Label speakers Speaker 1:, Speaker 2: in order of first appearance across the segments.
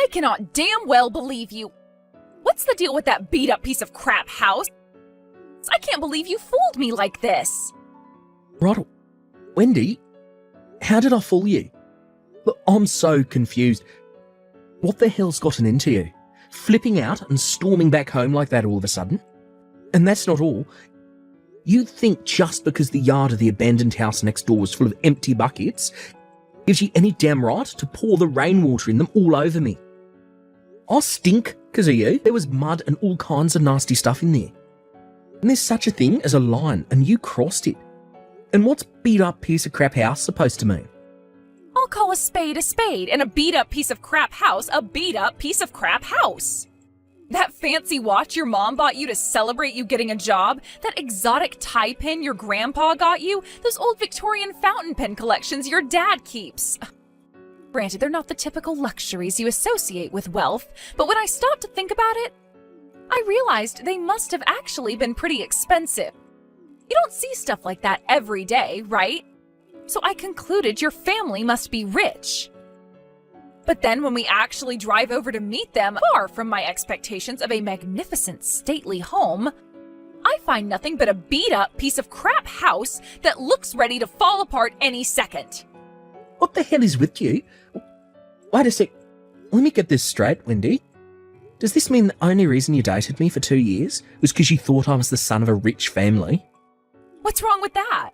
Speaker 1: I cannot damn well believe you. What's the deal with that beat-up piece of crap house? I can't believe you fooled me like this.
Speaker 2: Right, Wendy, how did I fool you? Look, I'm so confused. What the hell's gotten into you? Flipping out and storming back home like that all of a sudden? And that's not all. You think just because the yard of the abandoned house next door was full of empty buckets gives you any damn right to pour the rainwater in them all over me? I stink because of you. There was mud and all kinds of nasty stuff in there. And there's such a thing as a line, and you crossed it. And what's beat up piece of crap house supposed to mean?
Speaker 1: I'll call a spade, and a beat-up piece of crap house a beat-up piece of crap house. That fancy watch your mom bought you to celebrate you getting a job, that exotic tie pin your grandpa got you, those old Victorian fountain pen collections your dad keeps. Granted, they're not the typical luxuries you associate with wealth, but when I stopped to think about it, I realized they must have actually been pretty expensive. You don't see stuff like that every day, right? So I concluded your family must be rich. But then when we actually drive over to meet them, far from my expectations of a magnificent, stately home, I find nothing but a beat-up piece of crap house that looks ready to fall apart any second.
Speaker 2: What the hell is with you? Wait a sec. Let me get this straight, Wendy. Does this mean the only reason you dated me for 2 years was because you thought I was the son of a rich family?
Speaker 1: What's wrong with that?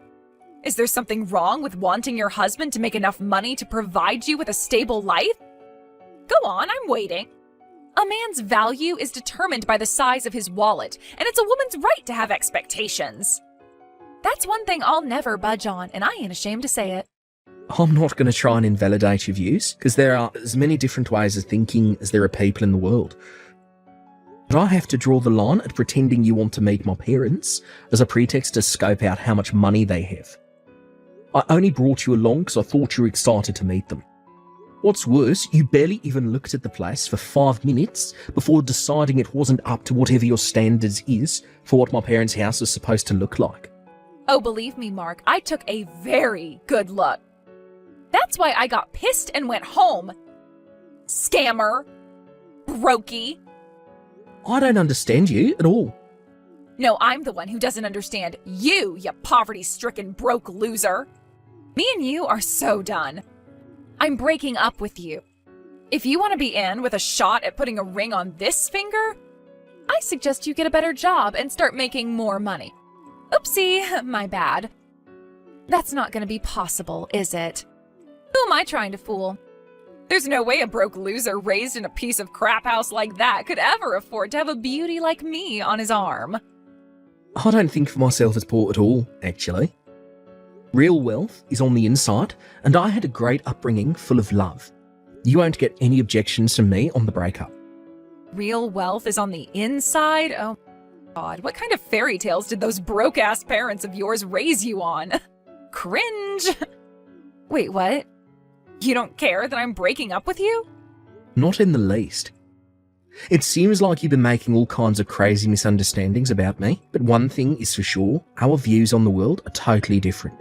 Speaker 1: Is there something wrong with wanting your husband to make enough money to provide you with a stable life? Go on, I'm waiting. A man's value is determined by the size of his wallet, and it's a woman's right to have expectations. That's one thing I'll never budge on, and I ain't ashamed to say it.
Speaker 2: I'm not going to try and invalidate your views, because there are as many different ways of thinking as there are people in the world. But I have to draw the line at pretending you want to meet my parents as a pretext to scope out how much money they have. I only brought you along because I thought you were excited to meet them. What's worse, you barely even looked at the place for 5 minutes before deciding it wasn't up to whatever your standards is for what my parents' house is supposed to look like.
Speaker 1: Oh, believe me, Mark, I took a very good look. That's why I got pissed and went home. Scammer. Brokey.
Speaker 2: I don't understand you at all.
Speaker 1: No, I'm the one who doesn't understand you poverty-stricken broke loser. Me and you are so done. I'm breaking up with you. If you want to be in with a shot at putting a ring on this finger, I suggest you get a better job and start making more money. Oopsie, my bad. That's not going to be possible, is it? Who am I trying to fool? There's no way a broke loser raised in a piece of crap house like that could ever afford to have a beauty like me on his arm.
Speaker 2: I don't think for myself as poor at all, actually. Real wealth is on the inside, and I had a great upbringing full of love. You won't get any objections from me on the breakup.
Speaker 1: Real wealth is on the inside? Oh, God, what kind of fairy tales did those broke-ass parents of yours raise you on? Cringe! Wait, what? You don't care that I'm breaking up with you?
Speaker 2: Not in the least. It seems like you've been making all kinds of crazy misunderstandings about me, but one thing is for sure, our views on the world are totally different.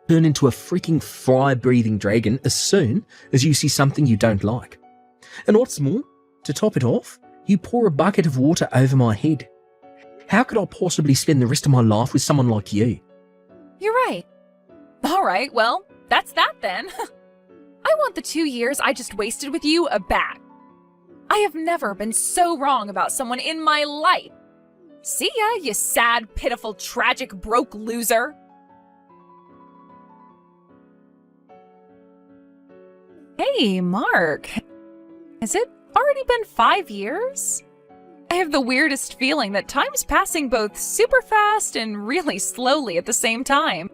Speaker 2: Turn into a freaking fire-breathing dragon as soon as you see something you don't like. And what's more, to top it off, you pour a bucket of water over my head. How could I possibly spend the rest of my life with someone like you?
Speaker 1: You're right. All right, well, that's that then. I want the 2 years I just wasted with you back. I have never been so wrong about someone in my life. See ya, you sad, pitiful, tragic, broke loser. Hey, Mark. Has it already been 5 years? I have the weirdest feeling that time's passing both super fast and really slowly at the same time.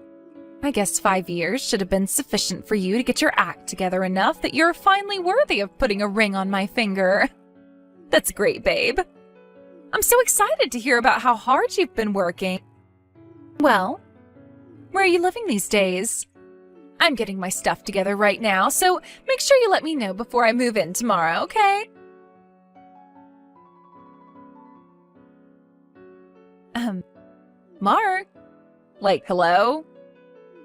Speaker 1: I guess 5 years should have been sufficient for you to get your act together enough that you're finally worthy of putting a ring on my finger. That's great, babe. I'm so excited to hear about how hard you've been working. Well, where are you living these days? I'm getting my stuff together right now, so make sure you let me know before I move in tomorrow, okay? Mark? Like, hello?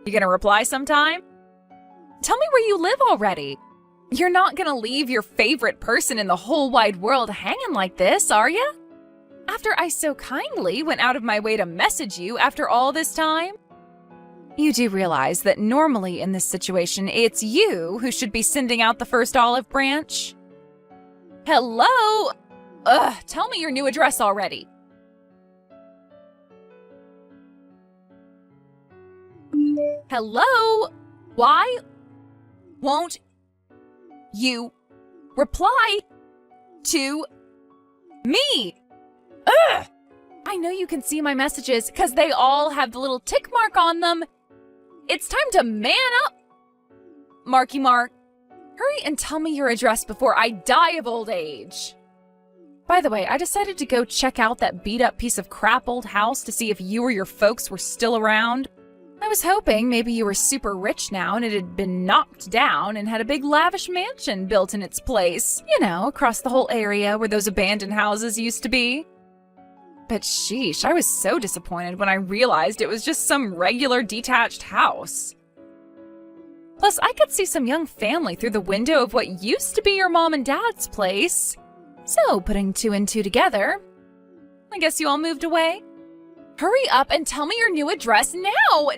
Speaker 1: You gonna reply sometime? Tell me where you live already. You're not gonna leave your favorite person in the whole wide world hanging like this, are ya? After I so kindly went out of my way to message you after all this time? You do realize that normally in this situation, it's you who should be sending out the first olive branch? Hello? Ugh, tell me your new address already. Hello? Why won't you reply to me? Ugh! I know you can see my messages because they all have the little tick mark on them. It's time to man up. Marky Mark, hurry and tell me your address before I die of old age. By the way, I decided to go check out that beat-up piece of crap old house to see if you or your folks were still around. I was hoping maybe you were super rich now and it had been knocked down and had a big lavish mansion built in its place, you know, across the whole area where those abandoned houses used to be. But sheesh, I was so disappointed when I realized it was just some regular detached house. Plus, I could see some young family through the window of what used to be your mom and dad's place. So, putting two and two together, I guess you all moved away? Hurry up and tell me your new address now!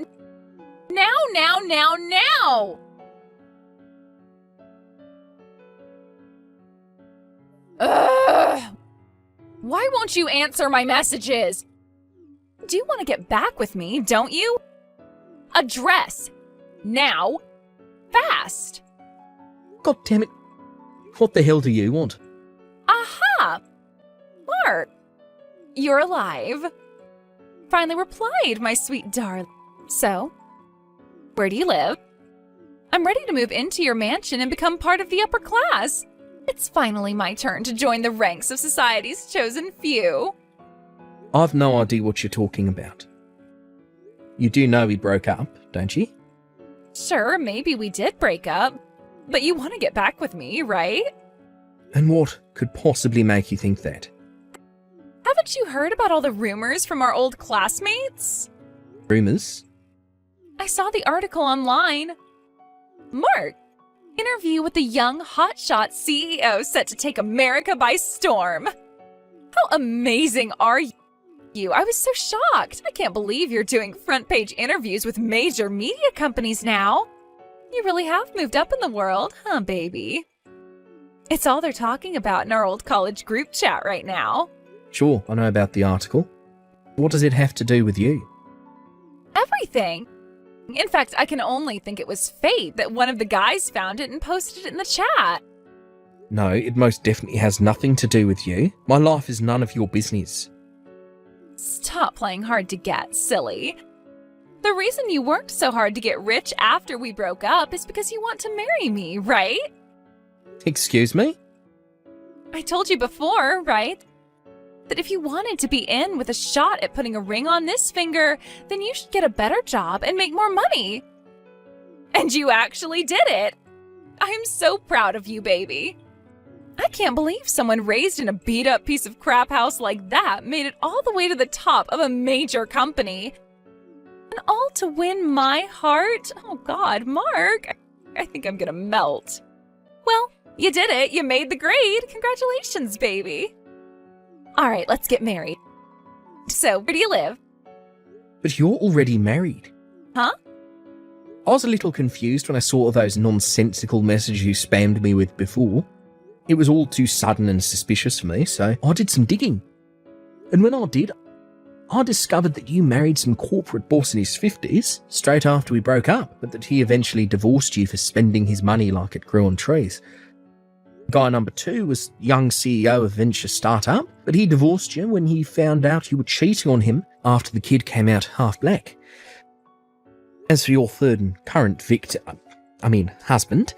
Speaker 1: Now! Ugh! Why won't you answer my messages? You do want to get back with me, don't you? Address! Now! Fast!
Speaker 2: God damn it. What the hell do you want?
Speaker 1: Aha! Mark! You're alive. Finally replied, my sweet darling. So, where do you live? I'm ready to move into your mansion and become part of the upper class. It's finally my turn to join the ranks of society's chosen few.
Speaker 2: I've no idea what you're talking about. You do know we broke up, don't you?
Speaker 1: Sure, maybe we did break up, but you want to get back with me, right?
Speaker 2: And what could possibly make you think that?
Speaker 1: Haven't you heard about all the rumors from our old classmates?
Speaker 2: Rumours?
Speaker 1: I saw the article online. Mark, interview with the young hotshot CEO set to take America by storm. How amazing are you? I was so shocked. I can't believe you're doing front page interviews with major media companies now. You really have moved up in the world, huh, baby? It's all they're talking about in our old college group chat right now.
Speaker 2: Sure, I know about the article. What does it have to do with you?
Speaker 1: Everything. In fact, I can only think it was fate that one of the guys found it and posted it in the chat.
Speaker 2: No, it most definitely has nothing to do with you. My life is none of your business.
Speaker 1: Stop playing hard to get, silly. The reason you worked so hard to get rich after we broke up is because you want to marry me, right?
Speaker 2: Excuse me?
Speaker 1: I told you before, right? That if you wanted to be in with a shot at putting a ring on this finger, then you should get a better job and make more money. And you actually did it. I am so proud of you, baby. I can't believe someone raised in a beat-up piece of crap house like that made it all the way to the top of a major company. And all to win my heart? Oh God, Mark, I think I'm gonna melt. Well, you did it. You made the grade. Congratulations, baby. All right, let's get married. So, where do you live?
Speaker 2: But you're already married.
Speaker 1: Huh?
Speaker 2: I was a little confused when I saw those nonsensical messages you spammed me with before. It was all too sudden and suspicious for me, so I did some digging. And when I did, I discovered that you married some corporate boss in his 50s straight after we broke up, but that he eventually divorced you for spending his money like it grew on trees. Guy number 2 was young CEO of venture startup, but he divorced you when he found out you were cheating on him after the kid came out half black. As for your third and current husband,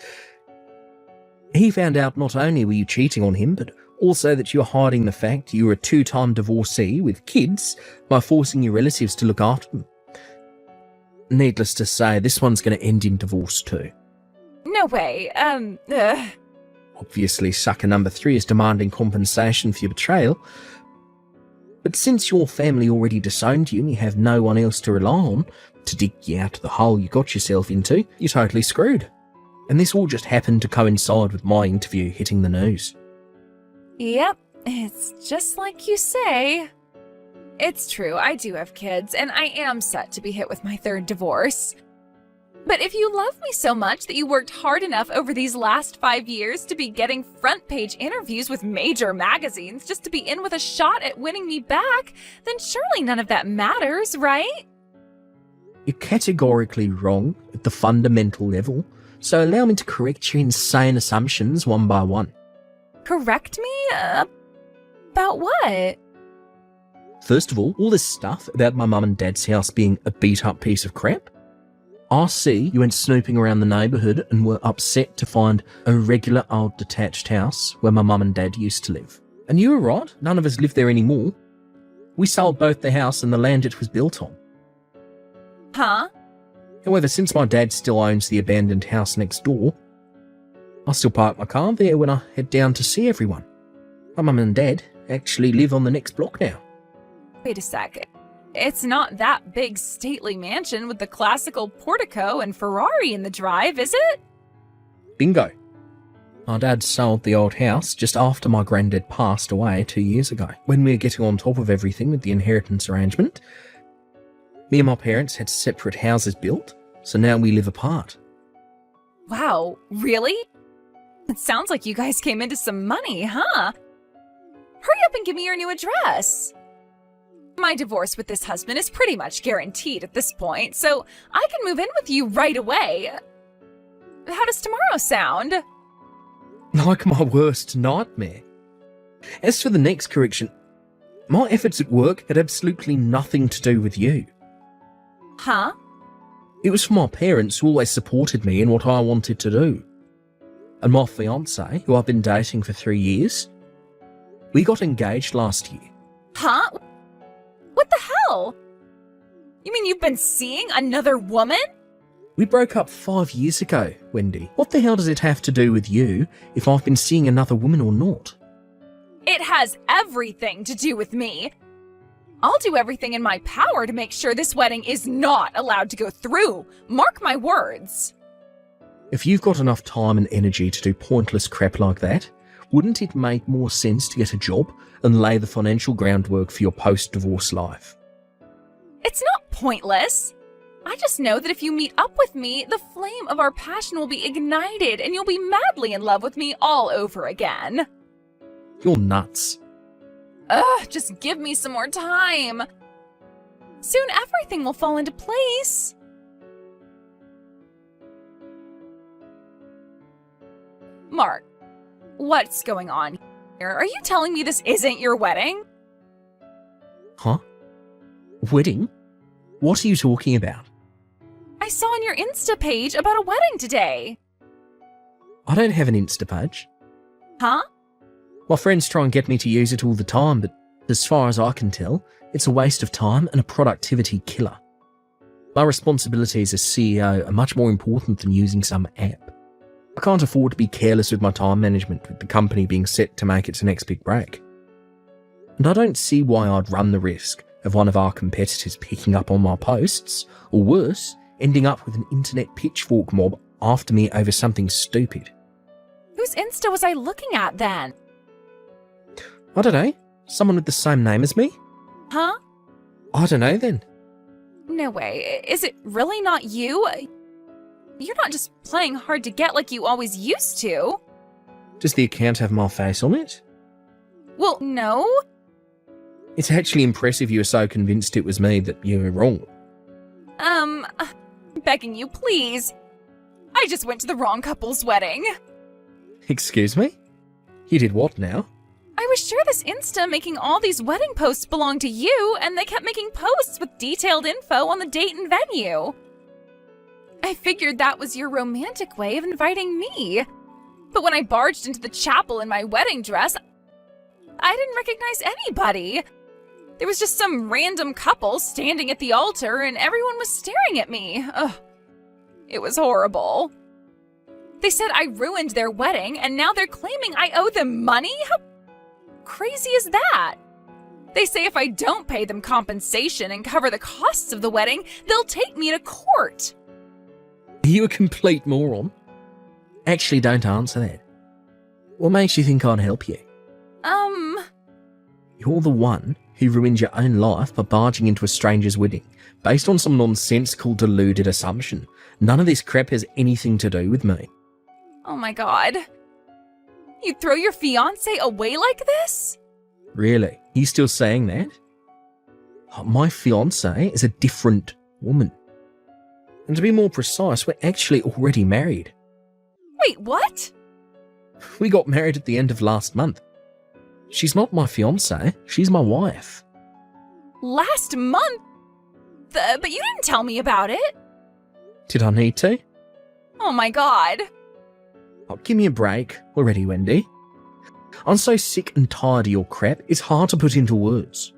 Speaker 2: he found out not only were you cheating on him, but also that you were hiding the fact you were a 2-time divorcee with kids by forcing your relatives to look after them. Needless to say, this one's going to end in divorce too.
Speaker 1: No way.
Speaker 2: Obviously, sucker number 3 is demanding compensation for your betrayal. But since your family already disowned you and you have no one else to rely on to dig you out of the hole you got yourself into, you're totally screwed. And this all just happened to coincide with my interview hitting the news.
Speaker 1: Yep, it's just like you say. It's true, I do have kids, and I am set to be hit with my third divorce. But if you love me so much that you worked hard enough over these last 5 years to be getting front page interviews with major magazines just to be in with a shot at winning me back, then surely none of that matters, right?
Speaker 2: You're categorically wrong at the fundamental level, so allow me to correct your insane assumptions one by one.
Speaker 1: Correct me? About what?
Speaker 2: First of all this stuff about my mum and dad's house being a beat-up piece of crap. I see you went snooping around the neighbourhood and were upset to find a regular old detached house where my mum and dad used to live. And you were right, none of us live there anymore. We sold both the house and the land it was built on.
Speaker 1: Huh?
Speaker 2: However, since my dad still owns the abandoned house next door, I still park my car there when I head down to see everyone. My mum and dad actually live on the next block now.
Speaker 1: Wait a sec. It's not that big stately mansion with the classical portico and Ferrari in the drive, is it?
Speaker 2: Bingo. My dad sold the old house just after my granddad passed away 2 years ago. When we were getting on top of everything with the inheritance arrangement, me and my parents had separate houses built, so now we live apart.
Speaker 1: Wow, really? It sounds like you guys came into some money, huh? Hurry up and give me your new address. My divorce with this husband is pretty much guaranteed at this point, so I can move in with you right away. How does tomorrow sound?
Speaker 2: Like my worst nightmare. As for the next correction, my efforts at work had absolutely nothing to do with you.
Speaker 1: Huh?
Speaker 2: It was for my parents who always supported me in what I wanted to do. And my fiancé, who I've been dating for 3 years, we got engaged last year.
Speaker 1: Huh? What the hell? You mean you've been seeing another woman?
Speaker 2: We broke up 5 years ago, Wendy. What the hell does it have to do with you if I've been seeing another woman or not?
Speaker 1: It has everything to do with me. I'll do everything in my power to make sure this wedding is not allowed to go through. Mark my words.
Speaker 2: If you've got enough time and energy to do pointless crap like that, wouldn't it make more sense to get a job and lay the financial groundwork for your post-divorce life?
Speaker 1: It's not pointless. I just know that if you meet up with me, the flame of our passion will be ignited and you'll be madly in love with me all over again.
Speaker 2: You're nuts.
Speaker 1: Ugh, just give me some more time. Soon everything will fall into place. Mark, what's going on here? Are you telling me this isn't your wedding?
Speaker 2: Huh? Wedding? What are you talking about?
Speaker 1: I saw on your Insta page about a wedding today.
Speaker 2: I don't have an Insta page.
Speaker 1: Huh?
Speaker 2: My friends try and get me to use it all the time, but as far as I can tell, it's a waste of time and a productivity killer. My responsibilities as CEO are much more important than using some app. I can't afford to be careless with my time management with the company being set to make its next big break. And I don't see why I'd run the risk of one of our competitors picking up on my posts, or worse, ending up with an internet pitchfork mob after me over something stupid.
Speaker 1: Whose Insta was I looking at then?
Speaker 2: I don't know. Someone with the same name as me?
Speaker 1: Huh?
Speaker 2: I don't know then.
Speaker 1: No way. Is it really not you? You're not just playing hard to get like you always used to.
Speaker 2: Does the account have my face on it?
Speaker 1: Well, no.
Speaker 2: It's actually impressive you were so convinced it was me that you were wrong.
Speaker 1: Begging you, please. I just went to the wrong couple's wedding.
Speaker 2: Excuse me? You did what now?
Speaker 1: I was sure this Insta making all these wedding posts belonged to you, and they kept making posts with detailed info on the date and venue. I figured that was your romantic way of inviting me. But when I barged into the chapel in my wedding dress, I didn't recognize anybody. There was just some random couple standing at the altar and everyone was staring at me. Ugh. It was horrible. They said I ruined their wedding and now they're claiming I owe them money? How crazy is that? They say if I don't pay them compensation and cover the costs of the wedding, they'll take me to court.
Speaker 2: Are you a complete moron? Actually, don't answer that. What makes you think I'd help you? You're the one who ruined your own life by barging into a stranger's wedding, based on some nonsensical, deluded assumption. None of this crap has anything to do with me.
Speaker 1: Oh my god. You'd throw your fiancé away like this?
Speaker 2: Really? He's still saying that? My fiancée is a different woman. And to be more precise, we're actually already married.
Speaker 1: Wait, what?
Speaker 2: We got married at the end of last month. She's not my fiancée, she's my wife.
Speaker 1: Last month? But you didn't tell me about it.
Speaker 2: Did I need to?
Speaker 1: Oh my god.
Speaker 2: Oh, give me a break already, Wendy. I'm so sick and tired of your crap, it's hard to put into words.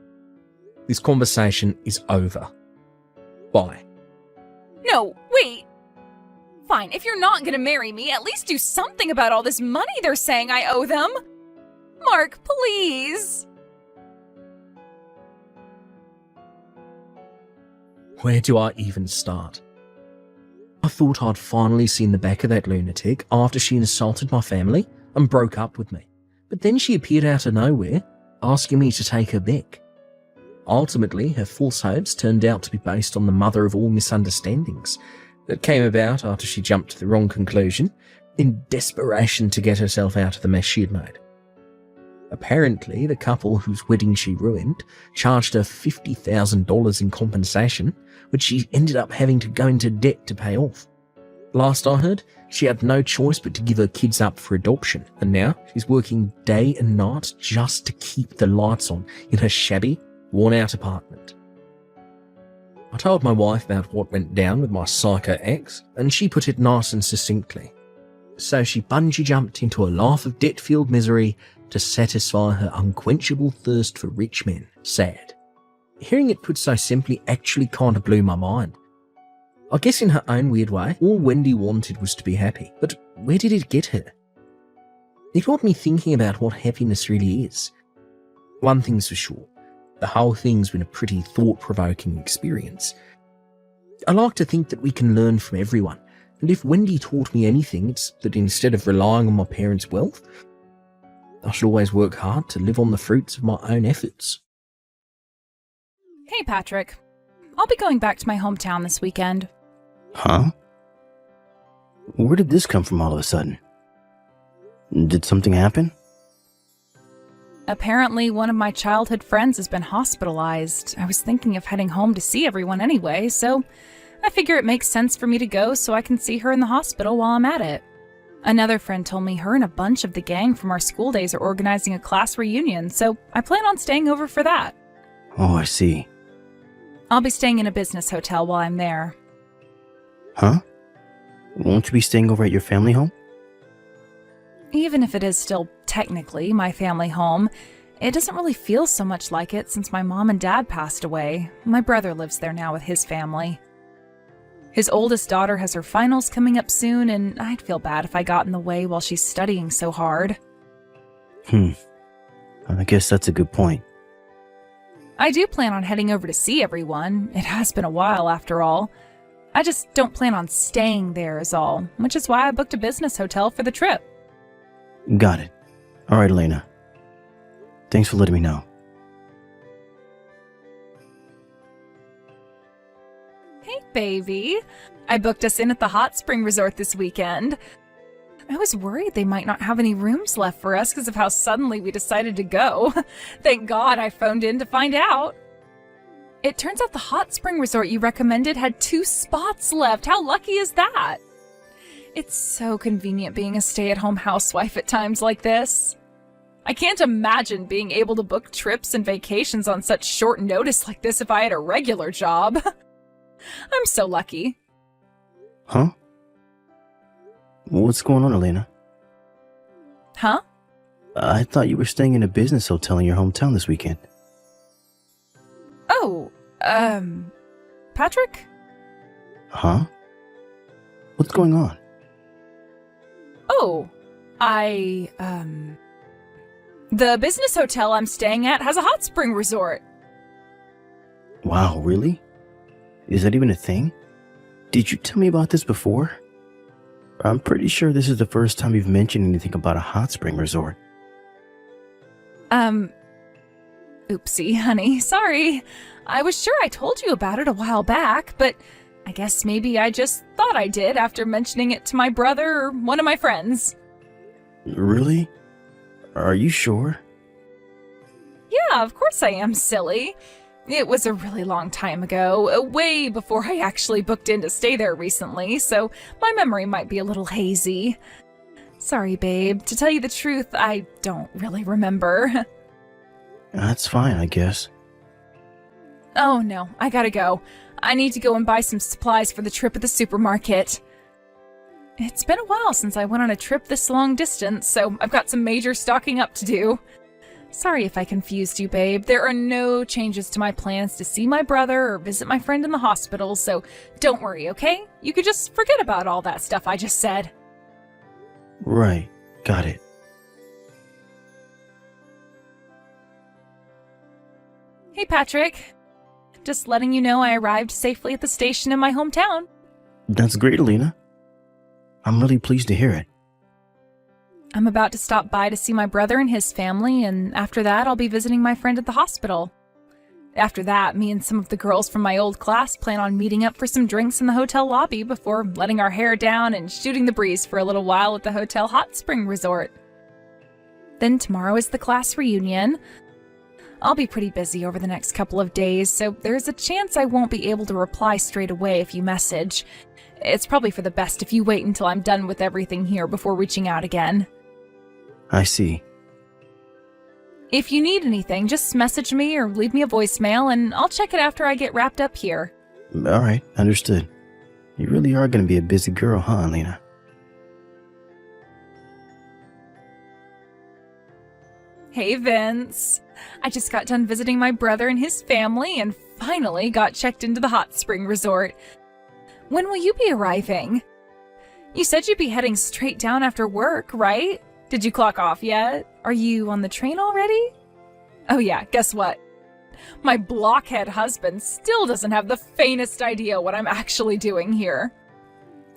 Speaker 2: This conversation is over. Bye.
Speaker 1: No, wait. Fine, if you're not gonna marry me, at least do something about all this money they're saying I owe them. Mark, please.
Speaker 2: Where do I even start? I thought I'd finally seen the back of that lunatic after she insulted my family and broke up with me. But then she appeared out of nowhere, asking me to take her back. Ultimately, her false hopes turned out to be based on the mother of all misunderstandings that came about after she jumped to the wrong conclusion in desperation to get herself out of the mess she had made. Apparently, the couple whose wedding she ruined charged her $50,000 in compensation, which she ended up having to go into debt to pay off. Last I heard, she had no choice but to give her kids up for adoption, and now she's working day and night just to keep the lights on in her shabby, worn-out apartment. I told my wife about what went down with my psycho ex, and she put it nice and succinctly. So she bungee jumped into a life of debt-filled misery to satisfy her unquenchable thirst for rich men. Sad. Hearing it put so simply actually kind of blew my mind. I guess in her own weird way, all Wendy wanted was to be happy, but where did it get her? It got me thinking about what happiness really is. One thing's for sure, the whole thing's been a pretty thought-provoking experience. I like to think that we can learn from everyone, and if Wendy taught me anything, it's that instead of relying on my parents' wealth, I should always work hard to live on the fruits of my own efforts.
Speaker 1: Hey, Patrick. I'll be going back to my hometown this weekend.
Speaker 3: Huh? Where did this come from all of a sudden? Did something happen?
Speaker 1: Apparently, one of my childhood friends has been hospitalized. I was thinking of heading home to see everyone anyway, so I figure it makes sense for me to go so I can see her in the hospital while I'm at it. Another friend told me her and a bunch of the gang from our school days are organizing a class reunion, so I plan on staying over for that.
Speaker 3: Oh, I see.
Speaker 1: I'll be staying in a business hotel while I'm there.
Speaker 3: Huh? Won't you be staying over at your family home?
Speaker 1: Even if it is still technically my family home, it doesn't really feel so much like it since my mom and dad passed away. My brother lives there now with his family. His oldest daughter has her finals coming up soon, and I'd feel bad if I got in the way while she's studying so hard.
Speaker 3: I guess that's a good point.
Speaker 1: I do plan on heading over to see everyone. It has been a while after all. I just don't plan on staying there is all, which is why I booked a business hotel for the trip.
Speaker 3: Got it. All right, Elena. Thanks for letting me know.
Speaker 1: Hey, baby. I booked us in at the hot spring resort this weekend. I was worried they might not have any rooms left for us because of how suddenly we decided to go. Thank God I phoned in to find out. It turns out the hot spring resort you recommended had 2 spots left. How lucky is that? It's so convenient being a stay-at-home housewife at times like this. I can't imagine being able to book trips and vacations on such short notice like this if I had a regular job. I'm so lucky.
Speaker 3: Huh? What's going on, Elena?
Speaker 1: Huh?
Speaker 3: I thought you were staying in a business hotel in your hometown this weekend.
Speaker 1: Oh, Patrick?
Speaker 3: Huh? What's going on?
Speaker 1: Oh, the business hotel I'm staying at has a hot spring resort.
Speaker 3: Wow, really? Is that even a thing? Did you tell me about this before? I'm pretty sure this is the first time you've mentioned anything about a hot spring resort.
Speaker 1: Oopsie, honey. Sorry. I was sure I told you about it a while back, but I guess maybe I just thought I did after mentioning it to my brother or one of my friends.
Speaker 3: Really? Are you sure?
Speaker 1: Yeah, of course I am, silly. It was a really long time ago, way before I actually booked in to stay there recently, so my memory might be a little hazy. Sorry, babe. To tell you the truth, I don't really remember.
Speaker 3: That's fine, I guess.
Speaker 1: Oh no, I gotta go. I need to go and buy some supplies for the trip at the supermarket. It's been a while since I went on a trip this long distance, so I've got some major stocking up to do. Sorry if I confused you, babe. There are no changes to my plans to see my brother or visit my friend in the hospital, so don't worry, okay? You could just forget about all that stuff I just said.
Speaker 3: Right, got it.
Speaker 1: Hey, Patrick. Just letting you know I arrived safely at the station in my hometown.
Speaker 3: That's great, Alina. I'm really pleased to hear it.
Speaker 1: I'm about to stop by to see my brother and his family, and after that, I'll be visiting my friend at the hospital. After that, me and some of the girls from my old class plan on meeting up for some drinks in the hotel lobby before letting our hair down and shooting the breeze for a little while at the Hotel Hot Spring Resort. Then tomorrow is the class reunion. I'll be pretty busy over the next couple of days, so there's a chance I won't be able to reply straight away if you message. It's probably for the best if you wait until I'm done with everything here before reaching out again.
Speaker 3: I see.
Speaker 1: If you need anything, just message me or leave me a voicemail, and I'll check it after I get wrapped up here.
Speaker 3: Alright, understood. You really are going to be a busy girl, huh, Alina?
Speaker 1: Hey, Vince. I just got done visiting my brother and his family and finally got checked into the hot spring resort. When will you be arriving? You said you'd be heading straight down after work, right? Did you clock off yet? Are you on the train already? Oh yeah, guess what? My blockhead husband still doesn't have the faintest idea what I'm actually doing here.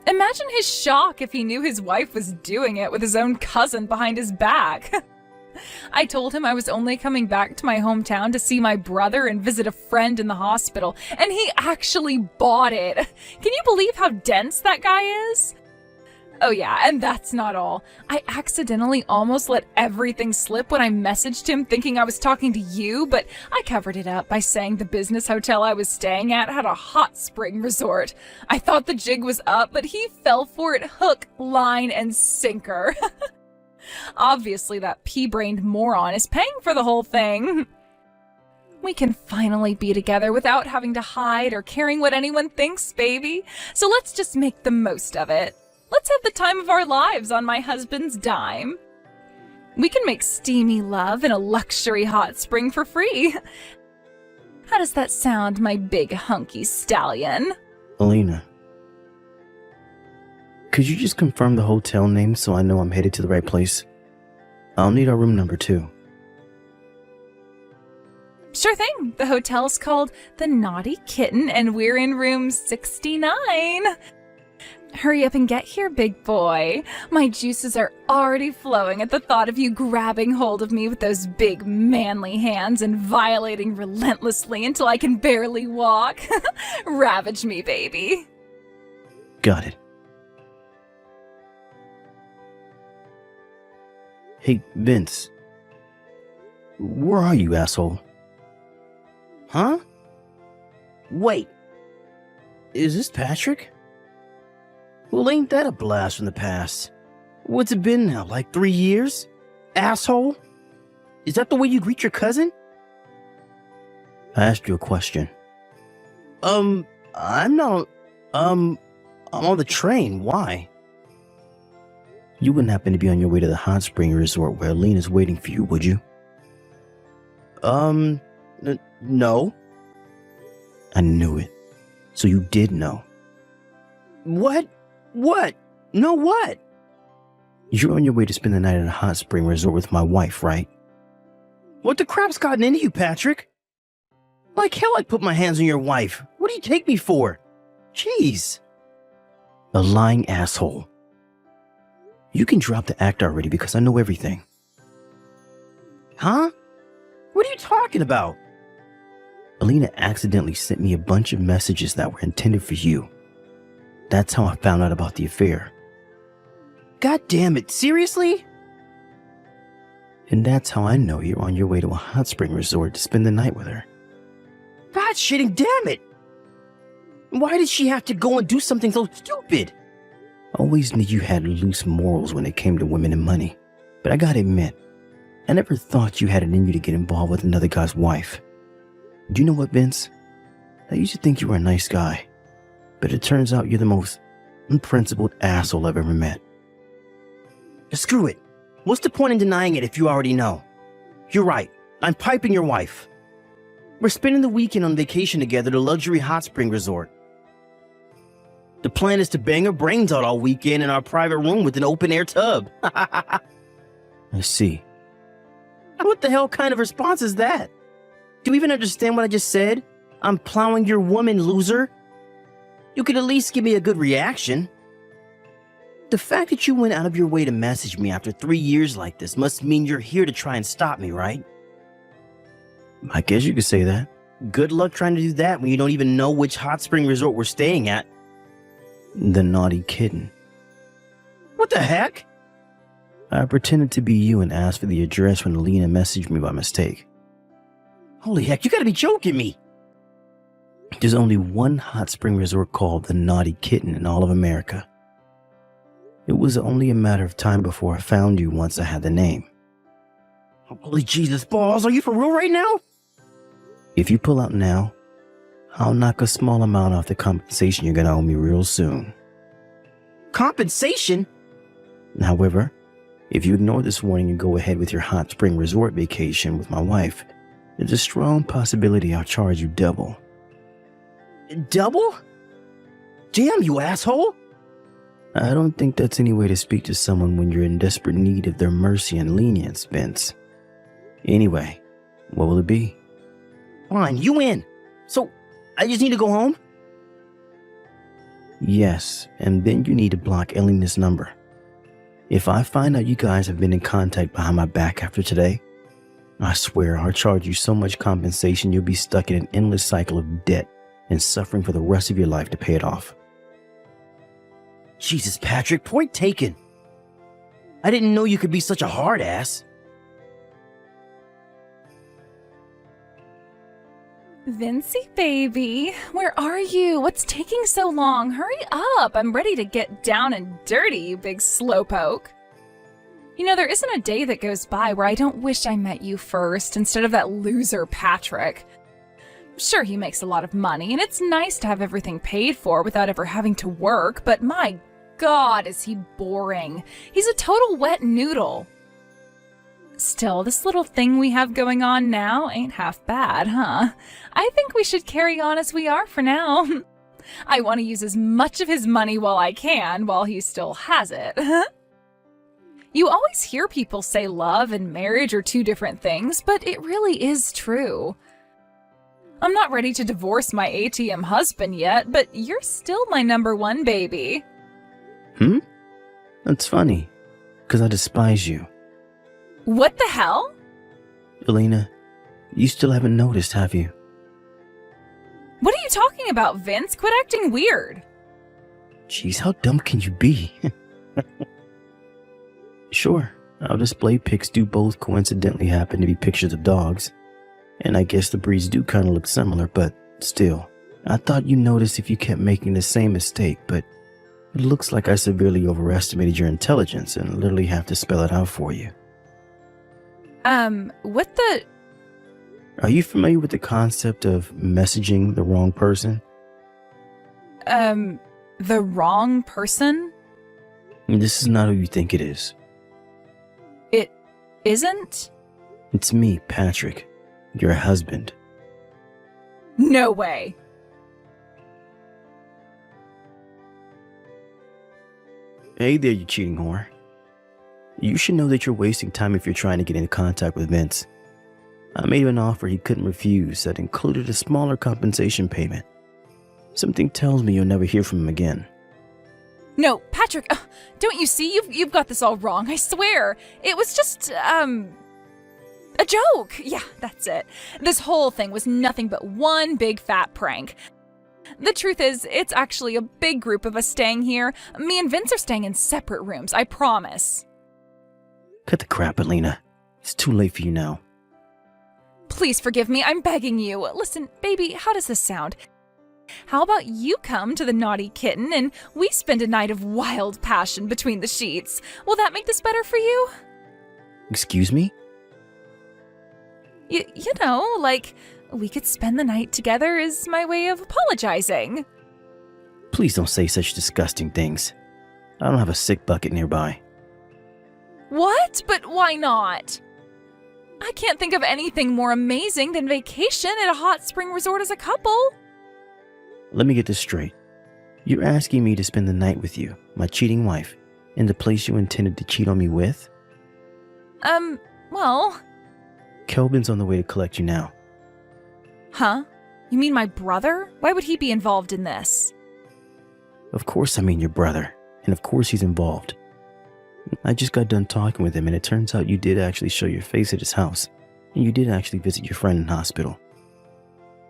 Speaker 1: Imagine his shock if he knew his wife was doing it with his own cousin behind his back. I told him I was only coming back to my hometown to see my brother and visit a friend in the hospital, and he actually bought it. Can you believe how dense that guy is? Oh yeah, and that's not all. I accidentally almost let everything slip when I messaged him thinking I was talking to you, but I covered it up by saying the business hotel I was staying at had a hot spring resort. I thought the jig was up, but he fell for it hook, line, and sinker. Obviously, that pea-brained moron is paying for the whole thing. We can finally be together without having to hide or caring what anyone thinks, baby. So let's just make the most of it. Let's have the time of our lives on my husband's dime. We can make steamy love in a luxury hot spring for free. How does that sound, my big hunky stallion?
Speaker 3: Alina, could you just confirm the hotel name so I know I'm headed to the right place? I'll need our room number too.
Speaker 1: Sure thing. The hotel's called The Naughty Kitten, and we're in room 69. Hurry up and get here, big boy. My juices are already flowing at the thought of you grabbing hold of me with those big, manly hands and violating relentlessly until I can barely walk. Ravage me, baby.
Speaker 3: Got it. Hey, Vince. Where are you, asshole? Huh? Wait. Is this Patrick? Well, ain't that a blast from the past? What's it been now, like 3 years? Asshole? Is that the way you greet your cousin? I asked you a question. I'm not... I'm on the train. Why? You wouldn't happen to be on your way to the hot spring resort where Alina's waiting for you, would you? No. I knew it. So you did know. What? What? No what? You're on your way to spend the night at a hot spring resort with my wife, right? What the crap's gotten into you, Patrick? Like hell I'd put my hands on your wife. What do you take me for? Jeez. A lying asshole. You can drop the act already because I know everything. Huh? What are you talking about? Alina accidentally sent me a bunch of messages that were intended for you. That's how I found out about the affair. God damn it, seriously? And that's how I know you're on your way to a hot spring resort to spend the night with her. God shitting damn it! Why did she have to go and do something so stupid? I always knew you had loose morals when it came to women and money. But I gotta admit, I never thought you had it in you to get involved with another guy's wife. Do you know what, Vince? I used to think you were a nice guy. But it turns out you're the most unprincipled asshole I've ever met. Screw it. What's the point in denying it if you already know? You're right. I'm piping your wife. We're spending the weekend on vacation together at a luxury hot spring resort. The plan is to bang her brains out all weekend in our private room with an open-air tub. I see. What the hell kind of response is that? Do you even understand what I just said? I'm plowing your woman, loser. You could at least give me a good reaction. The fact that you went out of your way to message me after 3 years like this must mean you're here to try and stop me, right? I guess you could say that. Good luck trying to do that when you don't even know which hot spring resort we're staying at. The Naughty Kitten. What the heck? I pretended to be you and asked for the address when Alina messaged me by mistake. Holy heck, you gotta be joking me! There's only one hot spring resort called the Naughty Kitten in all of America. It was only a matter of time before I found you once I had the name. Holy Jesus balls, are you for real right now? If you pull out now, I'll knock a small amount off the compensation you're gonna owe me real soon. Compensation? However, if you ignore this warning and go ahead with your hot spring resort vacation with my wife, there's a strong possibility I'll charge you double. Double? Damn, you asshole! I don't think that's any way to speak to someone when you're in desperate need of their mercy and lenience, Vince. Anyway, what will it be? Fine, you win. So, I just need to go home? Yes, and then you need to block Elena's number. If I find out you guys have been in contact behind my back after today, I swear I'll charge you so much compensation you'll be stuck in an endless cycle of debt and suffering for the rest of your life to pay it off. Jesus, Patrick, point taken. I didn't know you could be such a hard ass.
Speaker 1: Vincey, baby, where are you? What's taking so long? Hurry up. I'm ready to get down and dirty, you big slowpoke. You know, there isn't a day that goes by where I don't wish I met you first instead of that loser Patrick. Sure, he makes a lot of money, and it's nice to have everything paid for without ever having to work, but my God, is he boring. He's a total wet noodle. Still, this little thing we have going on now ain't half bad, huh? I think we should carry on as we are for now. I want to use as much of his money while I can, while he still has it. You always hear people say love and marriage are two different things, but it really is true. I'm not ready to divorce my ATM husband yet, but you're still my #1 baby.
Speaker 3: That's funny, because I despise you.
Speaker 1: What the hell?
Speaker 3: Alina, you still haven't noticed, have you?
Speaker 1: What are you talking about, Vince? Quit acting weird.
Speaker 3: Jeez, how dumb can you be? Sure, our display pics do both coincidentally happen to be pictures of dogs. And I guess the breeds do kind of look similar, but still. I thought you noticed if you kept making the same mistake, but it looks like I severely overestimated your intelligence and literally have to spell it out for you.
Speaker 1: What the...
Speaker 3: Are you familiar with the concept of messaging the wrong person?
Speaker 1: The wrong person?
Speaker 3: This is not who you think it is.
Speaker 1: It isn't?
Speaker 3: It's me, Patrick, your husband.
Speaker 1: No way.
Speaker 3: Hey there, you cheating whore. You should know that you're wasting time if you're trying to get into contact with Vince. I made him an offer he couldn't refuse that included a smaller compensation payment. Something tells me you'll never hear from him again.
Speaker 1: No, Patrick, don't you see? You've got this all wrong, I swear. It was just, a joke. Yeah, that's it. This whole thing was nothing but one big fat prank. The truth is, it's actually a big group of us staying here. Me and Vince are staying in separate rooms, I promise.
Speaker 3: Cut the crap, Alina. It's too late for you now.
Speaker 1: Please forgive me, I'm begging you. Listen, baby, how does this sound? How about you come to the Naughty Kitten and we spend a night of wild passion between the sheets? Will that make this better for you?
Speaker 3: Excuse me?
Speaker 1: You know, like, we could spend the night together is my way of apologizing.
Speaker 3: Please don't say such disgusting things. I don't have a sick bucket nearby.
Speaker 1: What? But why not? I can't think of anything more amazing than vacation at a hot spring resort as a couple.
Speaker 3: Let me get this straight. You're asking me to spend the night with you, my cheating wife, in the place you intended to cheat on me with?
Speaker 1: Well...
Speaker 3: Kelvin's on the way to collect you now.
Speaker 1: Huh? You mean my brother? Why would he be involved in this?
Speaker 3: Of course I mean your brother, and of course he's involved. I just got done talking with him, and it turns out you did actually show your face at his house, and you did actually visit your friend in hospital.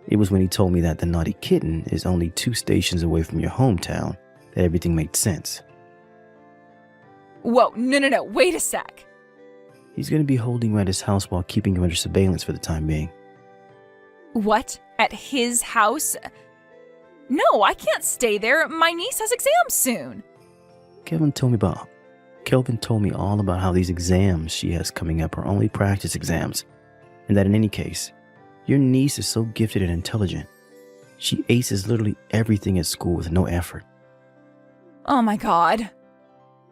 Speaker 3: It was when he told me that the Naughty Kitten is only 2 stations away from your hometown that everything made sense.
Speaker 1: Whoa, no, wait a sec.
Speaker 3: He's going to be holding you at his house while keeping you under surveillance for the time being.
Speaker 1: What? At his house? No, I can't stay there. My niece has exams soon.
Speaker 3: Kelvin told me all about how these exams she has coming up are only practice exams, and that in any case, your niece is so gifted and intelligent. She aces literally everything at school with no effort.
Speaker 1: Oh my god.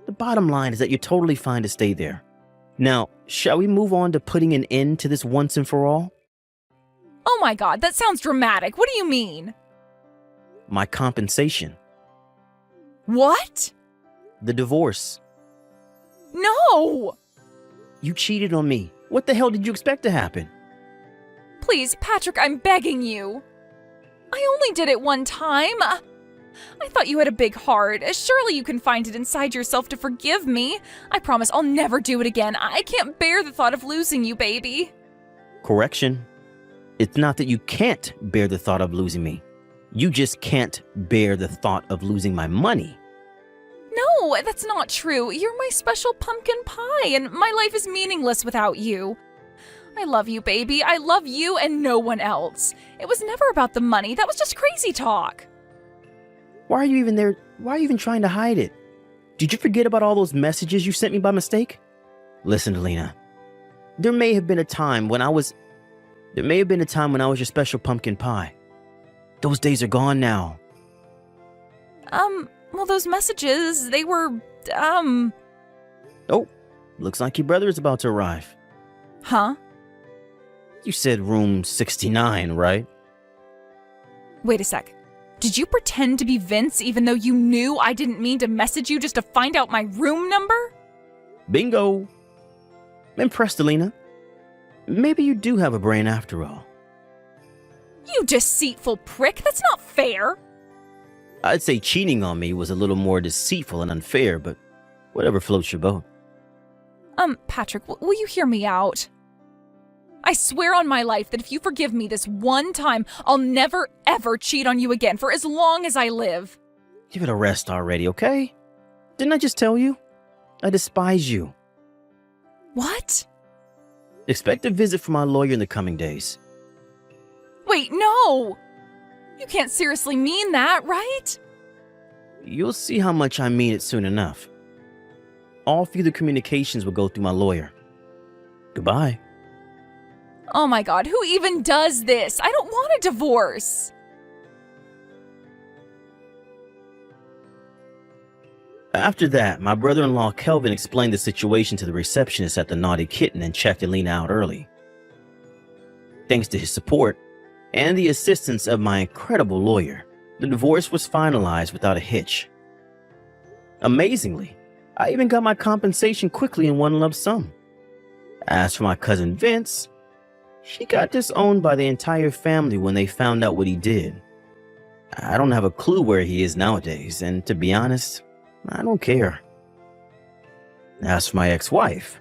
Speaker 3: The bottom line is that you're totally fine to stay there. Now, shall we move on to putting an end to this once and for all?
Speaker 1: Oh my god, that sounds dramatic. What do you mean?
Speaker 3: My compensation.
Speaker 1: What?
Speaker 3: The divorce.
Speaker 1: No!
Speaker 3: You cheated on me. What the hell did you expect to happen?
Speaker 1: Please, Patrick, I'm begging you. I only did it one time. I thought you had a big heart. Surely you can find it inside yourself to forgive me. I promise I'll never do it again. I can't bear the thought of losing you, baby.
Speaker 3: Correction. It's not that you can't bear the thought of losing me. You just can't bear the thought of losing my money.
Speaker 1: No, that's not true. You're my special pumpkin pie, and my life is meaningless without you. I love you, baby. I love you and no one else. It was never about the money. That was just crazy talk.
Speaker 3: Why are you even there? Why are you even trying to hide it? Did you forget about all those messages you sent me by mistake? Listen, Alina. There may have been a time when I was your special pumpkin pie. Those days are gone now.
Speaker 1: Well, those messages, they were,
Speaker 3: Oh, looks like your brother is about to arrive.
Speaker 1: Huh?
Speaker 3: You said room 69, right?
Speaker 1: Wait a sec. Did you pretend to be Vince even though you knew I didn't mean to message you just to find out my room number?
Speaker 3: Bingo. Impressed, Alina. Maybe you do have a brain after all.
Speaker 1: You deceitful prick, that's not fair.
Speaker 3: I'd say cheating on me was a little more deceitful and unfair, but whatever floats your boat.
Speaker 1: Patrick, will you hear me out? I swear on my life that if you forgive me this one time, I'll never ever cheat on you again for as long as I live.
Speaker 3: Give it a rest already, okay? Didn't I just tell you? I despise you.
Speaker 1: What?
Speaker 3: Expect a visit from my lawyer in the coming days.
Speaker 1: Wait, no! You can't seriously mean that, right?
Speaker 3: You'll see how much I mean it soon enough. All further communications will go through my lawyer. Goodbye.
Speaker 1: Oh my god, who even does this? I don't want a divorce.
Speaker 3: After that, my brother-in-law Kelvin explained the situation to the receptionist at the Naughty Kitten and checked Alina out early. Thanks to his support and the assistance of my incredible lawyer, the divorce was finalized without a hitch. Amazingly, I even got my compensation quickly in one lump sum. As for my cousin Vince, he got disowned by the entire family when they found out what he did. I don't have a clue where he is nowadays, and to be honest, I don't care. As for my ex-wife,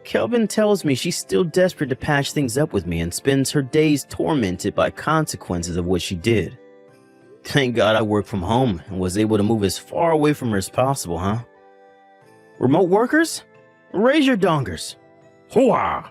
Speaker 3: Kelvin tells me she's still desperate to patch things up with me and spends her days tormented by consequences of what she did. Thank God I work from home and was able to move as far away from her as possible, huh? Remote workers? Raise your dongers.
Speaker 2: Hooah!